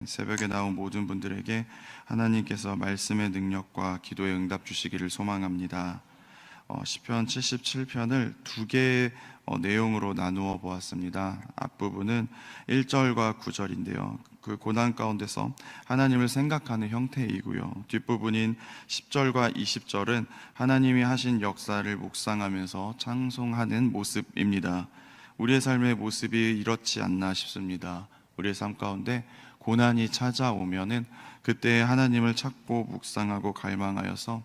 새벽에 나온 모든 분들에게 하나님께서 말씀의 능력과 기도의 응답 주시기를 소망합니다. 시편 77편을 두 개의 내용으로 나누어 보았습니다. 앞부분은 1절과 9절인데요. 그 고난 가운데서 하나님을 생각하는 형태이고요. 뒷부분인 10절과 20절은 하나님이 하신 역사를 묵상하면서 찬송하는 모습입니다. 우리의 삶의 모습이 이렇지 않나 싶습니다. 우리의 삶 가운데 고난이 찾아오면은 그때 하나님을 찾고 묵상하고 갈망하여서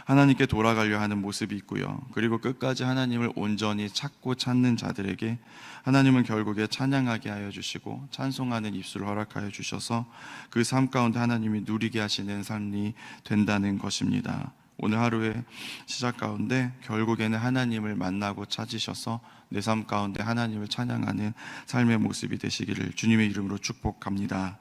하나님께 돌아가려 하는 모습이 있고요. 그리고 끝까지 하나님을 온전히 찾고 찾는 자들에게 하나님은 결국에 찬양하게 하여 주시고 찬송하는 입술을 허락하여 주셔서 그 삶 가운데 하나님이 누리게 하시는 삶이 된다는 것입니다. 오늘 하루의 시작 가운데 결국에는 하나님을 만나고 찾으셔서 내 삶 가운데 하나님을 찬양하는 삶의 모습이 되시기를 주님의 이름으로 축복합니다.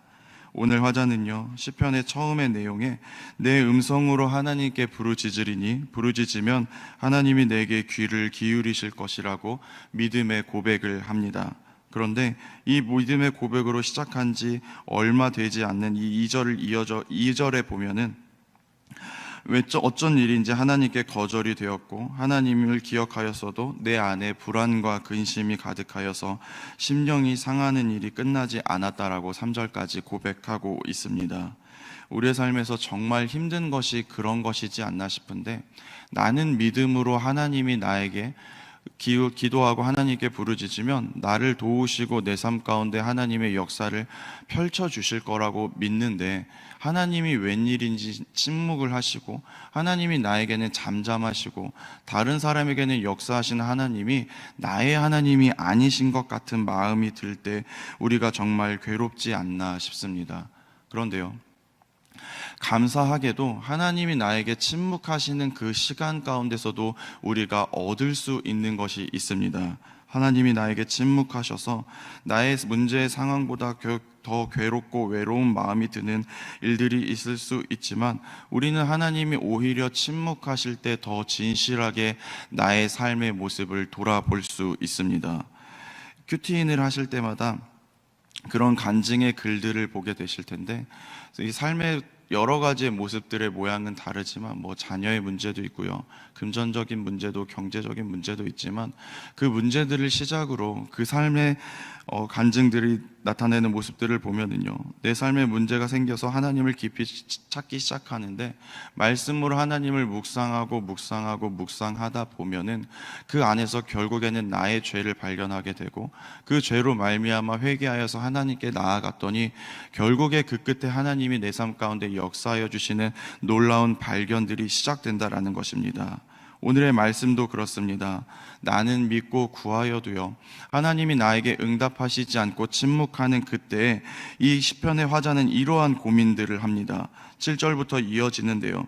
오늘 화자는요, 시편의 처음의 내용에 내 음성으로 하나님께 부르짖으리니 부르짖으면 하나님이 내게 귀를 기울이실 것이라고 믿음의 고백을 합니다. 그런데 이 믿음의 고백으로 시작한 지 얼마 되지 않는 이 2절에 보면은 어쩐 일인지 하나님께 거절이 되었고 하나님을 기억하였어도 내 안에 불안과 근심이 가득하여서 심령이 상하는 일이 끝나지 않았다라고 3절까지 고백하고 있습니다. 우리의 삶에서 정말 힘든 것이 그런 것이지 않나 싶은데, 나는 믿음으로 하나님이 나에게 기도하고 하나님께 부르짖으면 나를 도우시고 내 삶 가운데 하나님의 역사를 펼쳐주실 거라고 믿는데, 하나님이 웬일인지 침묵을 하시고 하나님이 나에게는 잠잠하시고 다른 사람에게는 역사하시는 하나님이 나의 하나님이 아니신 것 같은 마음이 들 때 우리가 정말 괴롭지 않나 싶습니다. 그런데요, 감사하게도 하나님이 나에게 침묵하시는 그 시간 가운데서도 우리가 얻을 수 있는 것이 있습니다. 하나님이 나에게 침묵하셔서 나의 문제의 상황보다 더 괴롭고 외로운 마음이 드는 일들이 있을 수 있지만, 우리는 하나님이 오히려 침묵하실 때 더 진실하게 나의 삶의 모습을 돌아볼 수 있습니다. 큐티인을 하실 때마다 그런 간증의 글들을 보게 되실 텐데, 이 삶의 여러 가지의 모습들의 모양은 다르지만 자녀의 문제도 있고요, 금전적인 문제도 경제적인 문제도 있지만 그 문제들을 시작으로 그 삶의 간증들이 나타내는 모습들을 보면은요, 내 삶에 문제가 생겨서 하나님을 깊이 찾기 시작하는데 말씀으로 하나님을 묵상하다 보면은 그 안에서 결국에는 나의 죄를 발견하게 되고 그 죄로 말미암아 회개하여서 하나님께 나아갔더니 결국에 그 끝에 하나님이 내 삶 가운데 역사하여 주시는 놀라운 발견들이 시작된다라는 것입니다. 오늘의 말씀도 그렇습니다. 나는 믿고 구하여도요, 하나님이 나에게 응답하시지 않고 침묵하는 그때에 이 시편의 화자는 이러한 고민들을 합니다. 7절부터 이어지는데요,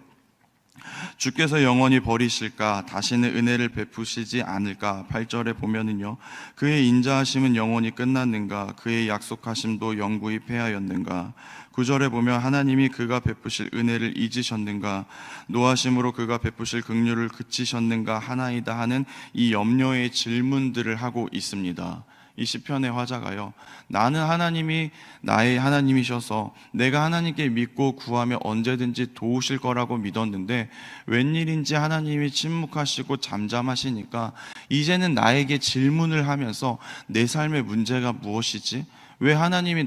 주께서 영원히 버리실까? 다시는 은혜를 베푸시지 않을까? 8절에 보면은요, 그의 인자하심은 영원히 끝났는가? 그의 약속하심도 영구히 패하였는가? 9절에 보면 하나님이 그가 베푸실 은혜를 잊으셨는가? 노하심으로 그가 베푸실 긍휼을 그치셨는가 하나이다 하는 이 염려의 질문들을 하고 있습니다. 이 시편의 화자가요, 나는 하나님이 나의 하나님이셔서 내가 하나님께 믿고 구하며 언제든지 도우실 거라고 믿었는데 웬일인지 하나님이 침묵하시고 잠잠하시니까 이제는 나에게 질문을 하면서 내 삶의 문제가 무엇이지? 왜 하나님이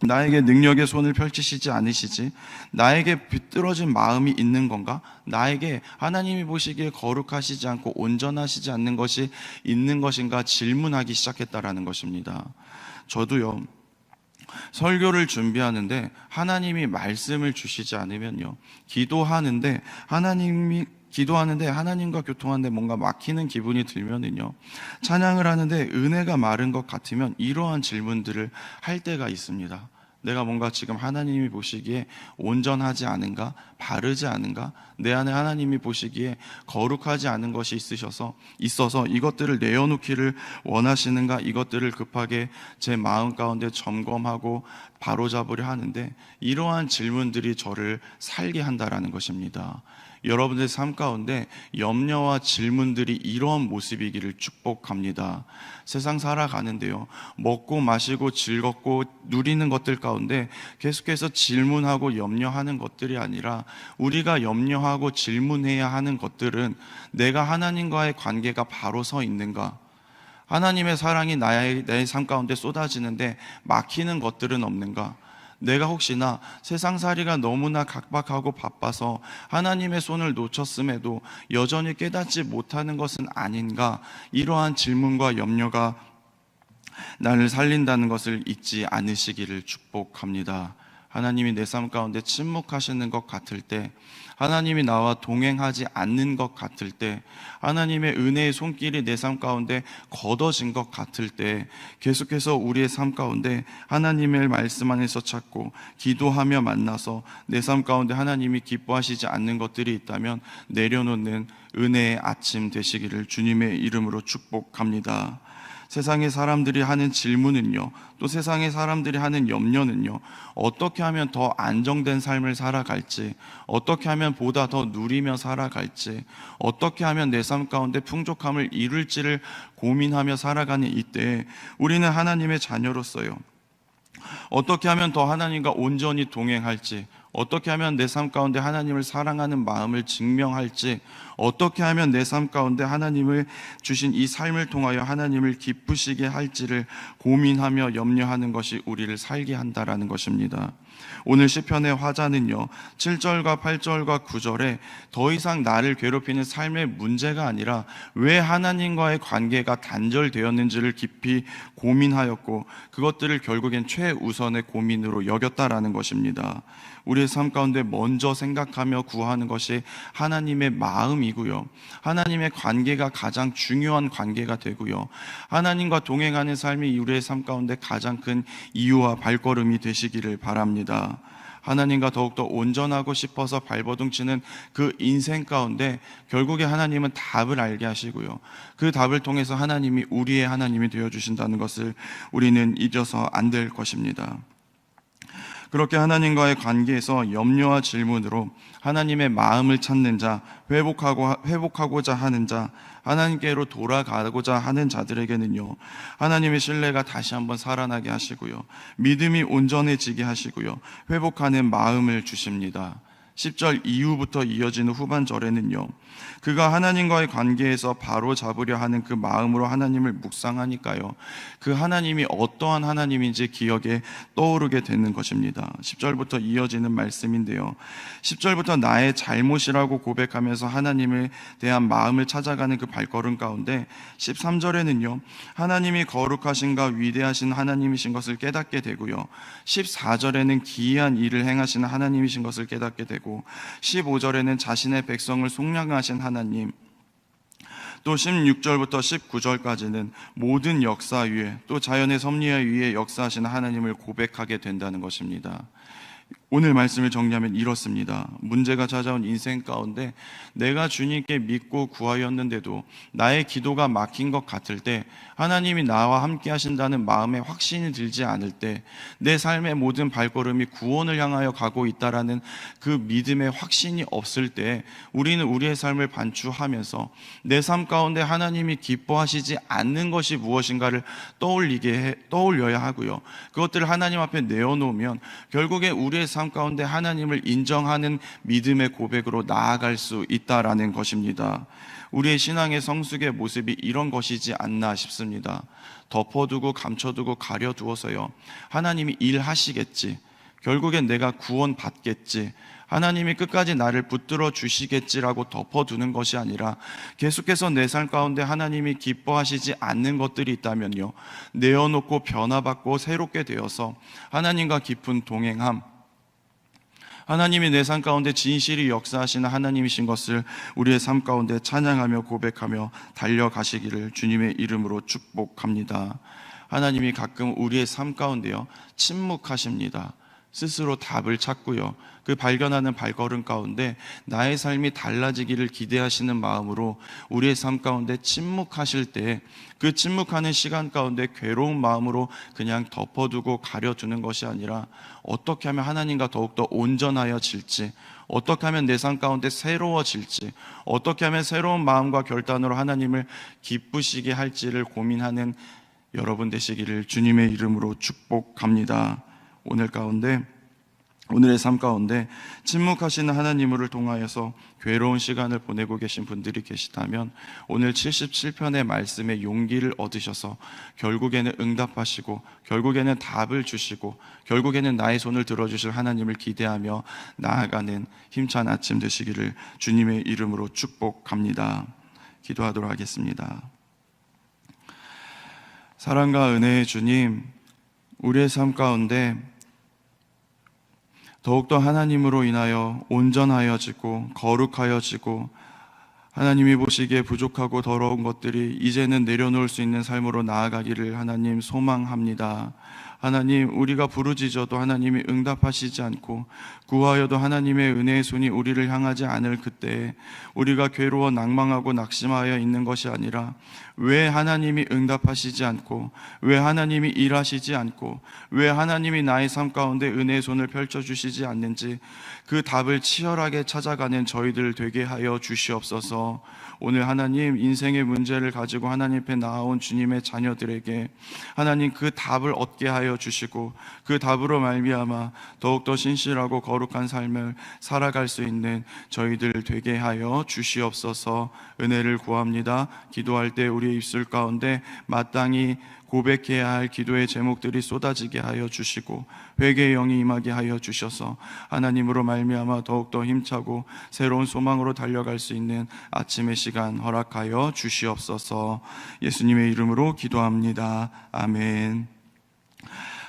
나에게 능력의 손을 펼치시지 않으시지? 나에게 비뚤어진 마음이 있는 건가? 나에게 하나님이 보시기에 거룩하시지 않고 온전하시지 않는 것이 있는 것인가 질문하기 시작했다라는 것입니다. 저도요, 설교를 준비하는데 하나님이 말씀을 주시지 않으면요, 기도하는데 하나님과 교통하는데 뭔가 막히는 기분이 들면은요, 찬양을 하는데 은혜가 마른 것 같으면 이러한 질문들을 할 때가 있습니다. 내가 뭔가 지금 하나님이 보시기에 온전하지 않은가? 바르지 않은가? 내 안에 하나님이 보시기에 거룩하지 않은 것이 있어서 이것들을 내어놓기를 원하시는가? 이것들을 급하게 제 마음 가운데 점검하고 바로잡으려 하는데 이러한 질문들이 저를 살게 한다라는 것입니다. 여러분들의 삶 가운데 염려와 질문들이 이러한 모습이기를 축복합니다. 세상 살아가는데요, 먹고 마시고 즐겁고 누리는 것들 가운데 계속해서 질문하고 염려하는 것들이 아니라, 우리가 염려하고 질문해야 하는 것들은 내가 하나님과의 관계가 바로 서 있는가, 하나님의 사랑이 내 삶 가운데 쏟아지는데 막히는 것들은 없는가, 내가 혹시나 세상살이가 너무나 각박하고 바빠서 하나님의 손을 놓쳤음에도 여전히 깨닫지 못하는 것은 아닌가, 이러한 질문과 염려가 나를 살린다는 것을 잊지 않으시기를 축복합니다. 하나님이 내 삶 가운데 침묵하시는 것 같을 때, 하나님이 나와 동행하지 않는 것 같을 때, 하나님의 은혜의 손길이 내 삶 가운데 걷어진 것 같을 때, 계속해서 우리의 삶 가운데 하나님의 말씀 안에서 찾고 기도하며 만나서 내 삶 가운데 하나님이 기뻐하시지 않는 것들이 있다면 내려놓는 은혜의 아침 되시기를 주님의 이름으로 축복합니다. 세상의 사람들이 하는 질문은요, 또 세상의 사람들이 하는 염려는요, 어떻게 하면 더 안정된 삶을 살아갈지, 어떻게 하면 보다 더 누리며 살아갈지, 어떻게 하면 내 삶 가운데 풍족함을 이룰지를 고민하며 살아가는 이때에 우리는 하나님의 자녀로서요, 어떻게 하면 더 하나님과 온전히 동행할지, 어떻게 하면 내 삶 가운데 하나님을 사랑하는 마음을 증명할지, 어떻게 하면 내 삶 가운데 하나님을 주신 이 삶을 통하여 하나님을 기쁘시게 할지를 고민하며 염려하는 것이 우리를 살게 한다라는 것입니다. 오늘 시편의 화자는요, 7절과 8절과 9절에 더 이상 나를 괴롭히는 삶의 문제가 아니라 왜 하나님과의 관계가 단절되었는지를 깊이 고민하였고, 그것들을 결국엔 최우선의 고민으로 여겼다라는 것입니다. 우리의 삶 가운데 먼저 생각하며 구하는 것이 하나님의 마음이고요, 하나님의 관계가 가장 중요한 관계가 되고요, 하나님과 동행하는 삶이 우리의 삶 가운데 가장 큰 이유와 발걸음이 되시기를 바랍니다. 하나님과 더욱더 온전하고 싶어서 발버둥치는 그 인생 가운데 결국에 하나님은 답을 알게 하시고요, 그 답을 통해서 하나님이 우리의 하나님이 되어주신다는 것을 우리는 잊어서 안 될 것입니다. 그렇게 하나님과의 관계에서 염려와 질문으로 하나님의 마음을 찾는 자, 회복하고자 하는 자, 하나님께로 돌아가고자 하는 자들에게는요, 하나님의 신뢰가 다시 한번 살아나게 하시고요, 믿음이 온전해지게 하시고요, 회복하는 마음을 주십니다. 10절 이후부터 이어지는 후반절에는요, 그가 하나님과의 관계에서 바로 잡으려 하는 그 마음으로 하나님을 묵상하니까요, 그 하나님이 어떠한 하나님인지 기억에 떠오르게 되는 것입니다. 10절부터 이어지는 말씀인데요, 10절부터 나의 잘못이라고 고백하면서 하나님에 대한 마음을 찾아가는 그 발걸음 가운데 13절에는요, 하나님이 거룩하신가 위대하신 하나님이신 것을 깨닫게 되고요, 14절에는 기이한 일을 행하시는 하나님이신 것을 깨닫게 되고, 15절에는 자신의 백성을 속량하신 하나님, 또 16절부터 19절까지는 모든 역사 위에, 또 자연의 섭리 위에 역사하시는 하나님을 고백하게 된다는 것입니다. 오늘 말씀을 정리하면 이렇습니다. 문제가 찾아온 인생 가운데 내가 주님께 믿고 구하였는데도 나의 기도가 막힌 것 같을 때, 하나님이 나와 함께 하신다는 마음에 확신이 들지 않을 때, 내 삶의 모든 발걸음이 구원을 향하여 가고 있다라는 그 믿음의 확신이 없을 때, 우리는 우리의 삶을 반추하면서 내 삶 가운데 하나님이 기뻐하시지 않는 것이 무엇인가를 떠올려야 하고요, 그것들을 하나님 앞에 내어놓으면 결국에 우리의 삶 가운데 하나님을 인정하는 믿음의 고백으로 나아갈 수 있다라는 것입니다. 우리의 신앙의 성숙의 모습이 이런 것이지 않나 싶습니다. 덮어두고 감춰두고 가려두어서요, 하나님이 일하시겠지, 결국엔 내가 구원받겠지, 하나님이 끝까지 나를 붙들어 주시겠지라고 덮어두는 것이 아니라, 계속해서 내 삶 가운데 하나님이 기뻐하시지 않는 것들이 있다면요, 내어놓고 변화받고 새롭게 되어서 하나님과 깊은 동행함, 하나님이 내 삶 가운데 진실이 역사하시는 하나님이신 것을 우리의 삶 가운데 찬양하며 고백하며 달려가시기를 주님의 이름으로 축복합니다. 하나님이 가끔 우리의 삶 가운데요, 침묵하십니다. 스스로 답을 찾고요. 그 발견하는 발걸음 가운데 나의 삶이 달라지기를 기대하시는 마음으로 우리의 삶 가운데 침묵하실 때 그 침묵하는 시간 가운데 괴로운 마음으로 그냥 덮어두고 가려두는 것이 아니라 어떻게 하면 하나님과 더욱더 온전하여질지, 어떻게 하면 내 삶 가운데 새로워질지, 어떻게 하면 새로운 마음과 결단으로 하나님을 기쁘시게 할지를 고민하는 여러분 되시기를 주님의 이름으로 축복합니다. 오늘의 삶 가운데 침묵하시는 하나님을 통하여서 괴로운 시간을 보내고 계신 분들이 계시다면 오늘 77편의 말씀에 용기를 얻으셔서 결국에는 응답하시고 결국에는 답을 주시고 결국에는 나의 손을 들어주실 하나님을 기대하며 나아가는 힘찬 아침 되시기를 주님의 이름으로 축복합니다. 기도하도록 하겠습니다. 사랑과 은혜의 주님, 우리의 삶 가운데 더욱더 하나님으로 인하여 온전하여지고 거룩하여지고 하나님이 보시기에 부족하고 더러운 것들이 이제는 내려놓을 수 있는 삶으로 나아가기를 하나님 소망합니다. 하나님, 우리가 부르짖어도 하나님이 응답하시지 않고 구하여도 하나님의 은혜의 손이 우리를 향하지 않을 그때에 우리가 괴로워 낭망하고 낙심하여 있는 것이 아니라 왜 하나님이 응답하시지 않고 왜 하나님이 일하시지 않고 왜 하나님이 나의 삶 가운데 은혜의 손을 펼쳐주시지 않는지 그 답을 치열하게 찾아가는 저희들 되게 하여 주시옵소서. 오늘 하나님, 인생의 문제를 가지고 하나님 앞에 나아온 주님의 자녀들에게 하나님 그 답을 얻게 하여 주시고 그 답으로 말미암아 더욱더 신실하고 거룩한 삶을 살아갈 수 있는 저희들 되게 하여 주시옵소서. 은혜를 구합니다. 기도할 때 우리의 입술 가운데 마땅히 고백해야 할 기도의 제목들이 쏟아지게 하여 주시고 회개의 영이 임하게 하여 주셔서 하나님으로 말미암아 더욱더 힘차고 새로운 소망으로 달려갈 수 있는 아침의 시간 허락하여 주시옵소서. 예수님의 이름으로 기도합니다. 아멘.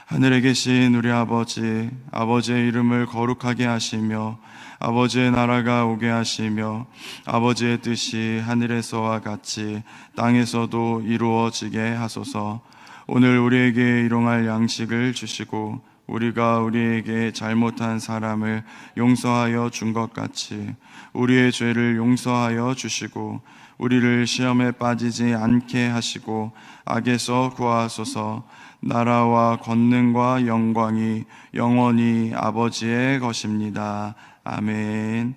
하늘에 계신 우리 아버지, 아버지의 이름을 거룩하게 하시며 아버지의 나라가 오게 하시며 아버지의 뜻이 하늘에서와 같이 땅에서도 이루어지게 하소서. 오늘 우리에게 일용할 양식을 주시고 우리가 우리에게 잘못한 사람을 용서하여 준 것 같이 우리의 죄를 용서하여 주시고 우리를 시험에 빠지지 않게 하시고 악에서 구하소서. 나라와 권능과 영광이 영원히 아버지의 것입니다. 아멘.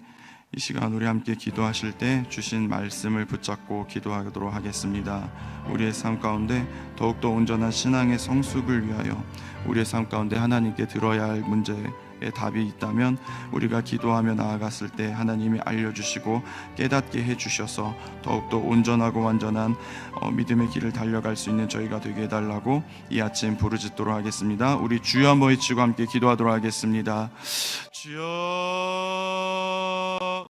이 시간 우리 함께 기도하실 때 주신 말씀을 붙잡고 기도하도록 하겠습니다. 우리의 삶 가운데 더욱더 온전한 신앙의 성숙을 위하여 우리의 삶 가운데 하나님께 들어야 할 문제에 답이 있다면 우리가 기도하며 나아갔을 때 하나님이 알려주시고 깨닫게 해주셔서 더욱더 온전하고 완전한 믿음의 길을 달려갈 수 있는 저희가 되게 해달라고 이 아침 부르짖도록 하겠습니다. 우리 주여 한번 외치고 함께 기도하도록 하겠습니다. 주여